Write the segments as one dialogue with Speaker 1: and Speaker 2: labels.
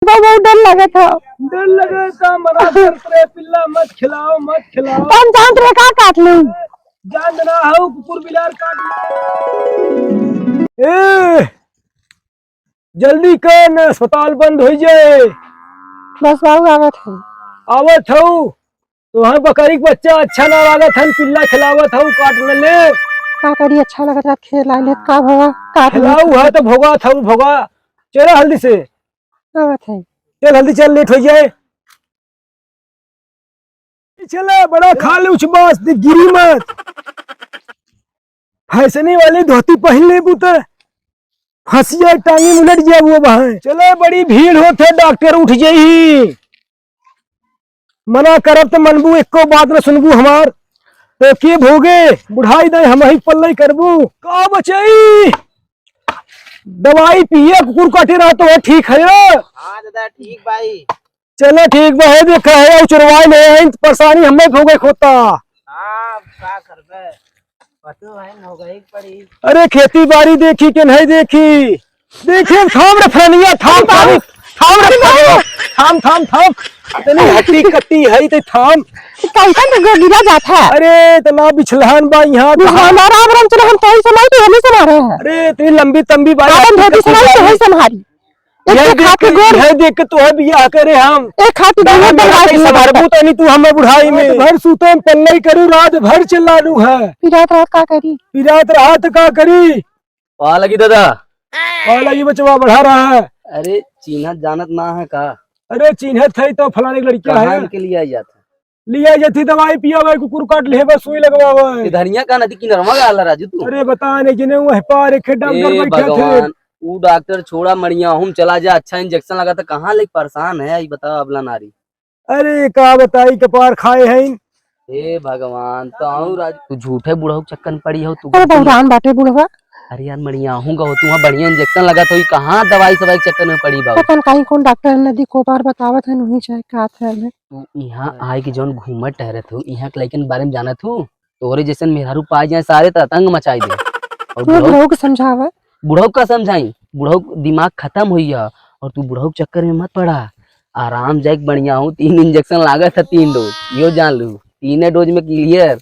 Speaker 1: बहुत डर लगा था।
Speaker 2: डर लगा था मना करते पिल्ला मत खिलाओ मत खिलाओ।
Speaker 1: कौन जान तेरे का काट लूं।
Speaker 2: जान ना हो कुकुर बिलार काट ए जल्दी कर न अस्पताल बंद हो जाए।
Speaker 1: बस बाबू आवत है।
Speaker 2: आवत हूँ तो हाँ बकरी के बच्चा अच्छा ना लागत हन पिल्ला खिलावत हूँ काट न ले।
Speaker 1: का करी अच्छा लगा था खेला ले का भवा काट ले
Speaker 2: खिलाऊ है तो भोगा था भोगा। चलो हल्दी से
Speaker 1: आवत है।
Speaker 2: चल हल्दी चल लेट हो जाए। चले बड़ा खा ले उस बास गिरी मत। फैसने वाली धोती पहन ले पुत्र फंसिया टांगी उलट जाए वो वहां। चले बड़ी भीड़ होते डॉक्टर उठ जाई मना करब तो मनबू एको बात न सुनबू हमार तो के भोगे बुढ़ाई दे हम ही पल्ले करबू का बचाई। दवाई पिए कुकुर काटे रहा तो ठीक है।
Speaker 3: हाँ दादा ठीक भाई।
Speaker 2: चलो ठीक बा है देखा है चुरवाई ले आई परेशानी हमें भोगे खोता।
Speaker 3: हाँ क्या करबे पतो है न हो गई पड़ी।
Speaker 2: अरे खेती बाड़ी देखी कि नहीं देखी देखे थाम रे फनिया थाम थाम थाम रे थाम थाम थाम इतनी हट्टी कट्टी है तो थाम
Speaker 1: कैसा तो गिरा जाता है।
Speaker 2: अरे इतना बिछलहन बा यहाँ
Speaker 1: हमारा आराम चलो हम तो ही समाई तो हमें समा रहे हैं।
Speaker 2: अरे इतनी लंबी तंबी बाई
Speaker 1: हम धोती समाई तो ही संभारी
Speaker 2: यह देख के गोर है देख के तो है बियाह करे हम
Speaker 1: एक खाती दोनों दरवाजे से
Speaker 2: भरबू तो नहीं तू हमें बुढ़ाई में भर सूते में पल्ले करू रात भर चिल्लानू है
Speaker 1: पिरात रात का करी
Speaker 2: पिरात रात का करी
Speaker 3: वहाँ लगी दादा
Speaker 2: लगी बचवा बढ़ा रहा है।
Speaker 3: अरे चिन्हत जानत ना है का।
Speaker 2: अरे चिन्हत है तो फलाने की लड़किया है
Speaker 3: के लिए आई जाता
Speaker 2: लिया जथी दवाई पिया कुकुर काट ले बस सुई लगवावे।
Speaker 3: धनिया का नदी किनरवा गाला राजू तू।
Speaker 2: अरे बता नहीं जिने वह पार एक डॉक्टर बैठे थे
Speaker 3: भगवान वो डॉक्टर छोड़ा मरिया हम चला जा अच्छा इंजेक्शन लगा था कहाँ ले परेशान है बता अबला नारी।
Speaker 2: अरे का बताई कपार खाए हैं।
Speaker 3: हे भगवान तो राज तू झूठे बुढ़ऊ चक्कर में पड़ी हो तू।
Speaker 1: अरे बहुरान बाटे बुढ़वा
Speaker 3: अरे यार मरिया हूँगा तू वहाँ बढ़िया इंजेक्शन लगा तो कहाँ दवाई सवाई के चक्कर में पड़ी बाबू।
Speaker 1: पता कहीं कौन डॉक्टर नदी को बार बतावत है नहीं चाहे का था मैं
Speaker 3: तू यहाँ आए कि जौन घूमत ठहरे थे यहाँ के लड़कन बारे में जाना थू तोरे जैसे मेहरारू पा जाए सारे तंग मचाई दे। और
Speaker 1: बुढ़ऊ को समझावा
Speaker 3: बुढ़ऊ का समझाई बुढ़ऊ दिमाग खत्म हुई है और तू बुढ़ऊ चक्कर में मत पड़ा आराम जाए बढ़िया हूँ 3 इंजेक्शन लागत है 3 डोज यो जान लू 3 डोज में क्लियर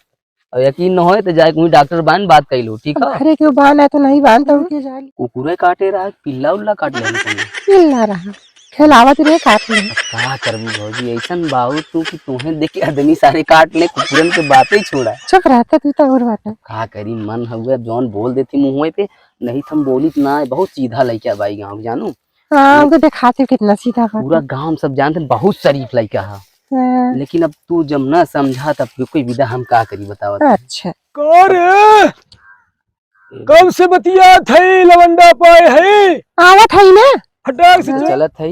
Speaker 3: और यकीन न हो तो जाए कोई डॉक्टर बान बात कर लो ठीक है।
Speaker 1: अरे क्यों बान है तो नहीं बान तो उनके जाए
Speaker 3: कुकुरे काटे रहा पिल्ला उल्ला काट ले
Speaker 1: पिल्ला रहा खिलावत रे काट ले
Speaker 3: का करबू भौजी ऐसन बाबू तू कि तुम्हें देख के आदमी सारे काट ले कुकुरन के बातें छोड़ा
Speaker 1: चुप रहता तू तो और बात
Speaker 3: का करी मन हुआ जौन बोल देती मुँह पे नहीं थम बोली ना बहुत सीधा लड़का भाई गाँव जानू।
Speaker 1: हाँ उनको दिखाते कितना सीधा बात
Speaker 3: पूरा गांव सब जानते बहुत शरीफ लड़का है लेकिन अब तू जब न समझा तब कोई विदा हम का करी बताओ।
Speaker 1: अच्छा
Speaker 2: कौन कब से बतिया थे लवंडा पाए है
Speaker 1: आवत है ना
Speaker 3: फटाक से चलत है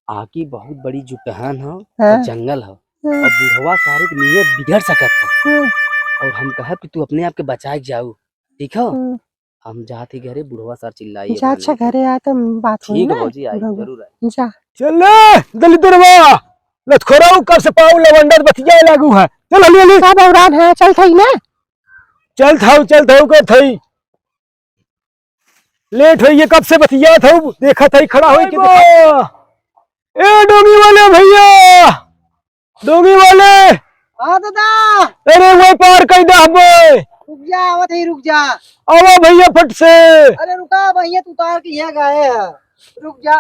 Speaker 3: आकी बहुत बड़ी जुटहन है जंगल है और बुढ़वा सारे की नीयत बिगड़ सकत है और हम कहा कि तू अपने आप के बचाए जाओ ठीक है। हम जाते घरे बुढ़वा सर चिल्लाई
Speaker 1: जा अच्छा घरे आ तो बात होई
Speaker 3: ठीक
Speaker 1: ना
Speaker 3: है भौजी आई जरूर आई
Speaker 1: जा
Speaker 2: चल दलितरवा लथखोराऊ कब से पाऊ लवंडा बतिया लागू है चल हली हली
Speaker 1: सब औरान है चल थई ना
Speaker 2: चल थाऊ कर थई लेट हुई कब से बतिया था देखा था खड़ा हुई ए डोंगी वाले भैया डोंगी वाले।
Speaker 3: हाँ दादा
Speaker 2: अरे वो पार कर दे
Speaker 3: रुक जा आवत ही रुक जा
Speaker 2: आवा भैया फट से।
Speaker 3: अरे रुका भैया तू उतार के यहाँ गए है रुक जा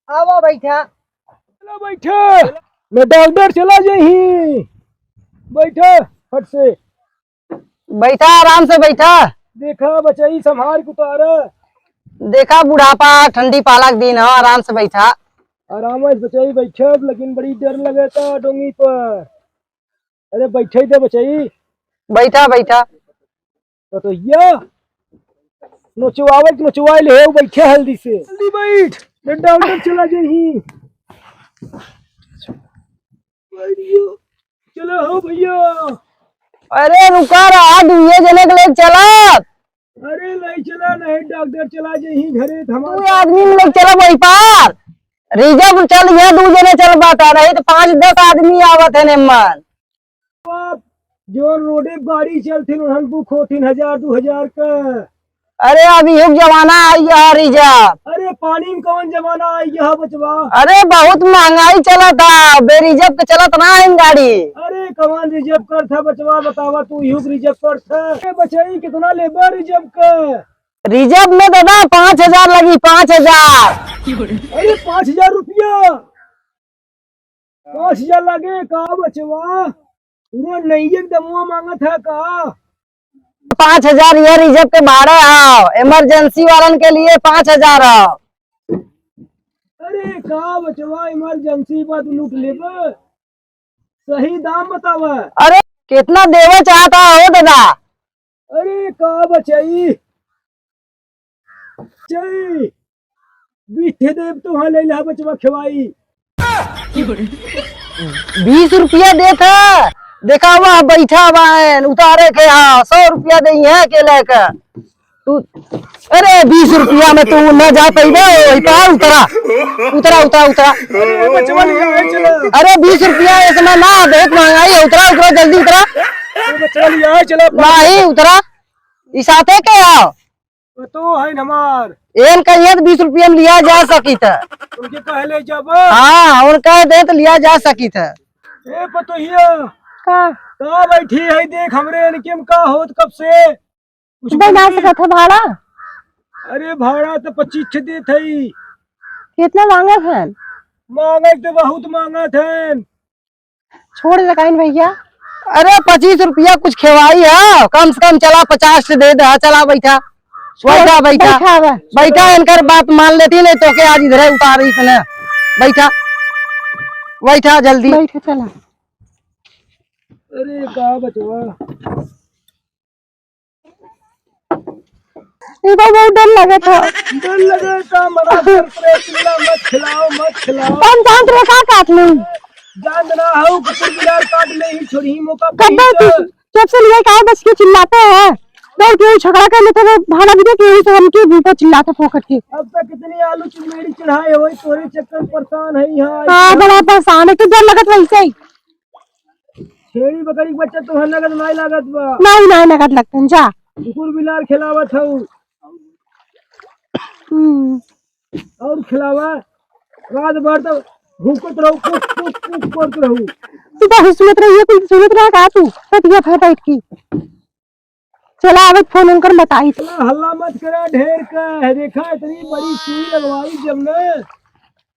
Speaker 3: आवा बैठा
Speaker 2: चला बैठा मैं डॉक्टर चला जाही बैठा फट से
Speaker 3: बैठा आराम से बैठा
Speaker 2: देखा बचाई संभाल उतारा
Speaker 3: देखा बुढ़ापा ठंडी पाला दिन है आराम से बैठा
Speaker 2: आराम से बचाई बैठा लेकिन बड़ी डर लगा था डोंगी पर। अरे बैठे दे बचाई
Speaker 3: बैठा बैठा
Speaker 2: तो ये नोचवावत नोचवाई ले बैठे हल्दी से जल्दी बैठ मैं डॉक्टर चला जाही चलो हो भैया।
Speaker 3: अरे रुका रहा दुनिया जने के लिए चला
Speaker 2: अरे नहीं चला नहीं डॉक्टर चला जाही घरे
Speaker 3: तू आदमी में चला वही पार रिजर्व चल यहाँ 2 जने चल बाता नहीं तो 5-10 आदमी आवत है मन
Speaker 2: जो रोडे गाड़ी चलती बुक हो 3000-2000 का
Speaker 4: अरे अभी युग जमाना आई है रिजर्व।
Speaker 2: अरे पानी में कौन जमाना आई है बचवा।
Speaker 4: अरे बहुत महंगाई चला था, बेरिजर्व के चलत ना है गाड़ी।
Speaker 2: अरे कौन रिजर्व कर था बचवा बतावा तू युग रिजर्व कर था। अरे बचाई कितना लेबर रिजर्व का।
Speaker 4: रिजर्व में दादा 5,000 लगी, 5,000।
Speaker 2: अरे 5,000 रुपया, 5,000 लगे का बचवा। पूरा नहीं एकदम मांगा था का।
Speaker 4: 5,000 ये रिजर्व के भाड़े आओ, इमरजेंसी वालन के लिए 5,000 आओ।
Speaker 2: अरे का बचवा इमरजेंसी बात लूट लेब। सही दाम बतावा।
Speaker 4: अरे कितना देवे चाहता हो दादा।
Speaker 2: अरे का बचाई चई 20 देव तो हाँ ले ला बचवा खवाई।
Speaker 4: 20 रुपया देता, देखा हुआ बैठा हुआ है उतारे के। हाँ 100 रुपया दे है अकेले का तू। अरे 20 रुपया में तू न जा पाइबे। उतरा उतरा उतरा उतरा।
Speaker 2: अरे बचवा लिया चला।
Speaker 4: अरे 20 रुपया इसमें ना, बहुत महंगाई है। उतरा उतरा जल्दी उतरा।
Speaker 2: अरे बचवा लिया चला।
Speaker 4: नहीं उतरा, इस आते के आओ
Speaker 2: तो है हमार
Speaker 4: एन कहिए तो 20 रुपया में लिया जा सकी था।
Speaker 2: उनके पहले जब
Speaker 4: हाँ और कह दे तो लिया जा सकी था।
Speaker 2: ए पतोहिया
Speaker 1: का
Speaker 2: का बैठी है देख हमरे इनके में का होत कब से कुछ
Speaker 1: बना सकत है भाड़ा।
Speaker 2: अरे भाड़ा तो 25 देत है।
Speaker 1: कितना मांगा है।
Speaker 2: मांगे तो बहुत मांगा थे।
Speaker 1: छोड़ लगाइन भैया।
Speaker 4: अरे 25 रुपया कुछ खिवाई है, कम से कम चला 50 से दे दे। चला बैठा बैठा बैठा
Speaker 1: बैठा हुआ।
Speaker 4: बैठा, इनकर बात मान लेती नहीं तो के आज इधर उतारी इसने। बैठा बैठा जल्दी।
Speaker 1: बैठे चला।
Speaker 2: अरे का बचवा
Speaker 1: इधर बहुत डर लगा था।
Speaker 2: डर लगे का मना कर चिल्ला मत खिलाओ मत खिलाओ।
Speaker 1: कौन जान तेरे का काट लूं।
Speaker 2: जान ना हो कुकुर बिलार काट ले ही छोड़ी मौका
Speaker 1: कब जब से लिया का बस के चिल्लाते हैं। लोग क्यों झगड़ा कर लेते हैं, भाड़ा भी दे के यही से हमके ऊपर चिल्लाते फोकट के।
Speaker 2: अब तक कितनी आलू चिमेड़ी चढ़ाए हो तोरे चक्कर परेशान है यहाँ।
Speaker 1: हाँ बड़ा परेशान है, तो डर लगत वैसे ही।
Speaker 2: छेड़ी बकरी बच्चा तो लगत नहीं लागत बा।
Speaker 1: नहीं नहीं लगत लगता है, जा।
Speaker 2: कुकुर बिलार खिलावत हूँ और खिलावा रात भर तो भूखत रहो कुक कुक कुक करत रहूं।
Speaker 1: तू तो सुनत रही है, कुछ सुनत रहा का तू पतिया फटाइट की। चला अब फोन उनकर बताई।
Speaker 2: हल्ला मत करा ढेर का है। देखा इतनी बड़ी सुई लगवाई जब ने।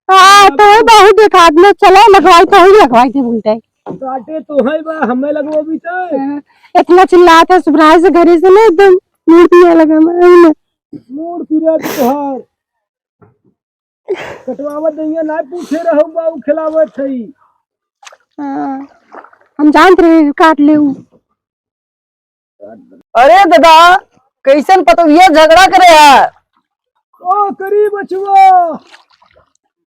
Speaker 1: हाँ तो बहुत देखा आदमी। चला लगवाई तो ही लगवाई थे बोलते
Speaker 2: काटे तो है बा हमें लगवो भी तो।
Speaker 1: इतना चिल्लाता सुबह से घरे से ना एकदम मूर्तियां लगा मैं
Speaker 2: मूड पीरा तोहार कटवावत दैया ना पूछे रहू बाऊ खिलावत थई।
Speaker 1: हम जानते रहे काट ले।
Speaker 4: अरे दादा कैसन पतोहिया झगड़ा करे है।
Speaker 2: ओ करी बचवा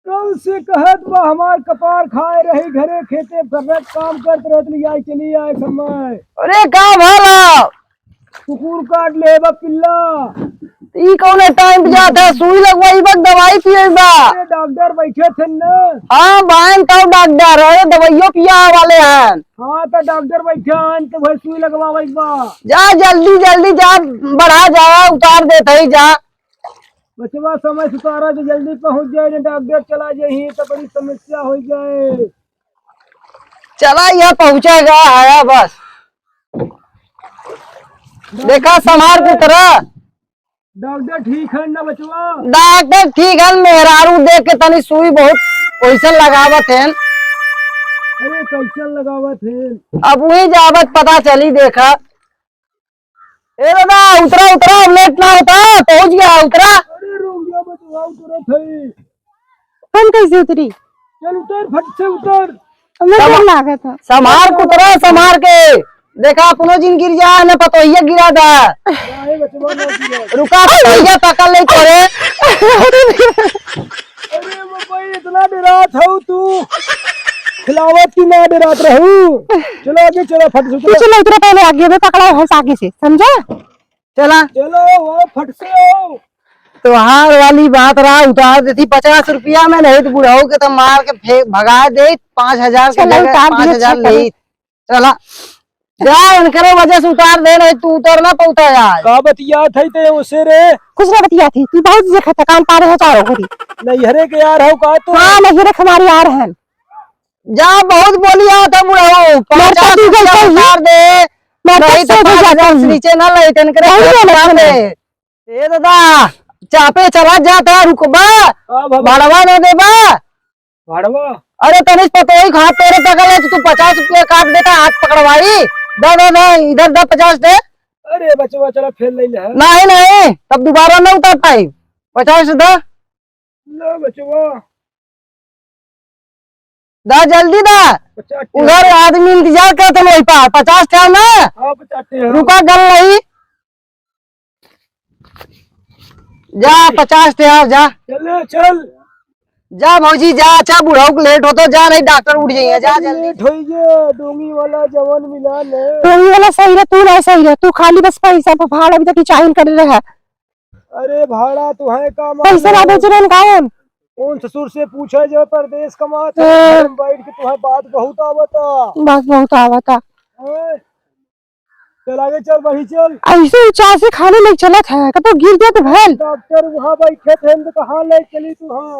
Speaker 2: कल से कहत बा हमार कपार खाए रही घरे खेते पर काम करत रहत लिया चली आए समय।
Speaker 4: अरे का भाला
Speaker 2: कुकुर काट ले बा पिल्ला।
Speaker 4: ई कौन टाइम पे जाता है, सुई लगवाई बा दवाई पिए बा।
Speaker 2: अरे डॉक्टर बैठे थे न।
Speaker 4: हाँ बाइन तो डॉक्टर है, दवाइयों पिया वाले हैं।
Speaker 2: हाँ तो डॉक्टर बैठे हैं तो भाई सुई लगवावे बा।
Speaker 4: जा जल्दी जल्दी जा, बढ़ा जा उतार देते ही जा।
Speaker 2: बचवा समय से तारा जो जल्दी पहुंच जाए न डॉक्टर चला जाए तो बड़ी समस्या हो जाए।
Speaker 4: चला यह पहुंचेगा आया बस। देखा संभार की तरह।
Speaker 2: डॉक्टर ठीक है ना बचवा।
Speaker 4: डॉक्टर ठीक है, मेहरारू देख के तनी सुई बहुत वैसन लगावत है।
Speaker 2: अरे कैसे लगावत है।
Speaker 4: अब वही जावत पता चली। देखा ए दादा उतरा उतरा, लेट ना होता पहुंच गया उतरा।
Speaker 2: अरे रुक जा बचवा उतरत है।
Speaker 1: हम कैसे उतरी।
Speaker 2: चल उतर फट से उतर।
Speaker 1: हमें डर लगा था।
Speaker 4: संभार के उतरा, संभार के। देखा अपनो जिन गिर जा न पतोहिया गिरा था।
Speaker 2: अरे बचवा ना गिरा।
Speaker 4: रुका पतोहिया पकड़ ले तोरे।
Speaker 2: अरे भाई इतना डरा था तू खिलावत की ना डरात रहू। चलो आगे चलो फट से
Speaker 1: तू चलो उतरा, पहले आगे में पकड़ा है आगे से, समझा।
Speaker 4: चला
Speaker 2: चलो वो फट से आओ।
Speaker 4: त्योहार वाली बात रहा, उतार देती 50 रुपया में, नहीं तो बुढ़ाऊ के तो मार के भगा दे 5,000 के
Speaker 1: चलो,
Speaker 4: जगह
Speaker 1: उतार दिए,
Speaker 4: 5,000
Speaker 1: अच्छा
Speaker 4: नहीं। चला जा उनके वजह से उतार दे, नहीं तू उतरना पौता यार।
Speaker 2: का बतिया थई ते उसे रे
Speaker 1: कुछ ना बतिया थी तू बहुत देखा था काम पा रहे हो चारों घड़ी।
Speaker 2: नैहरे के यार हो का तो
Speaker 1: हाँ नहीं रख हमारी यार है
Speaker 4: जा बहुत बोलिया था बुढ़ाऊ, 50
Speaker 1: तू
Speaker 4: रुपया
Speaker 1: गई
Speaker 4: उतार दे, नहीं तो 5,000 से नीचे ना ले तन करे उतार दे। ए दादा चापे चला जाता रुकबा, भाड़वा न देबा।
Speaker 2: भाड़वा
Speaker 4: अरे तनिष पतो ही हाथ तेरे पकड़ ले, तू 50 रुपया काट देता, हाथ पकड़वाई दे दे दे, इधर दे 50 दे।
Speaker 2: अरे बचवा चला फिर ले ले
Speaker 4: नहीं नहीं तब दोबारा न उतार पाई, 50 दे
Speaker 2: ना बचवा
Speaker 4: दा जल्दी दा।
Speaker 2: 50
Speaker 4: उधर आदमी इंतजार करते वही पार 50 था ना,
Speaker 2: हाँ 50
Speaker 4: रुका गल नहीं जा 50 थे आओ जा
Speaker 2: चल चल
Speaker 4: जा भौजी जा। अच्छा बुढ़ाऊ को लेट हो तो जा, नहीं डॉक्टर उठ जाइए जा जल्दी।
Speaker 2: लेट होई गे डोंगी वाला जवान मिला ले
Speaker 1: तू ये वाला सही है तू नहीं सही है, तू खाली बस पैसा पर भाड़ा भी तक चाहिए कर रहे है।
Speaker 2: अरे भाड़ा तो है का
Speaker 1: पैसा ना दे चलन कायम
Speaker 2: कौन ससुर से पूछे जो परदेश कमात
Speaker 1: हाँ।
Speaker 2: बैठ के तुम्हें बात बहुत आवता
Speaker 1: बस बहुत आवता
Speaker 2: हैं? चल आगे चल वही चल
Speaker 1: ऐसे ऊंचा से खाने नहीं चलत है कब तो गिर जाए तो भैल।
Speaker 2: डॉक्टर वहाँ बैठे थे तो कहाँ ले चली तू हाँ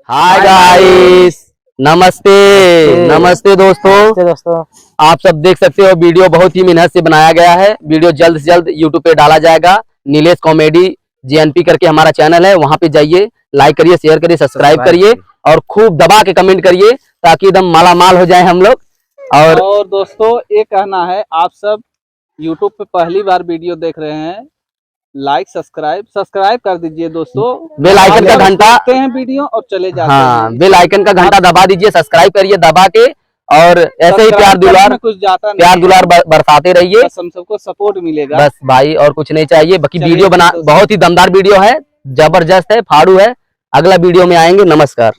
Speaker 3: हाय गाइस, नमस्ते नमस्ते दोस्तों। आप सब देख सकते हो वीडियो बहुत ही मेहनत से बनाया गया है। वीडियो जल्द से जल्द यूट्यूब पे डाला जाएगा। नीलेश कॉमेडी JNP करके हमारा चैनल है, वहां पे जाइए, लाइक करिए, शेयर करिए, सब्सक्राइब करिए और खूब दबा के कमेंट करिए ताकि एकदम माला माल हो जाए हम लोग। और
Speaker 5: दोस्तों ये कहना है, आप सब YouTube पे पहली बार वीडियो देख रहे हैं, लाइक सब्सक्राइब कर दीजिए दोस्तों।
Speaker 3: बेल आइकन का घंटा
Speaker 5: देखते हैं वीडियो और चले जाते
Speaker 3: हाँ,
Speaker 5: हैं।
Speaker 3: बेल आइकन का घंटा दबा दीजिए, सब्सक्राइब करिए दबा के और ऐसे ही प्यार दुलार
Speaker 5: कुछ जाता नहीं,
Speaker 3: बरसाते रहिए।
Speaker 5: बस हम सबको सपोर्ट मिलेगा
Speaker 3: बस भाई और कुछ नहीं चाहिए। बाकी
Speaker 5: चलिए,
Speaker 3: वीडियो बना
Speaker 5: दोस्तों।
Speaker 3: बहुत ही दमदार वीडियो है, जबरदस्त है, फाड़ू है। अगला वीडियो में आएंगे। नमस्कार।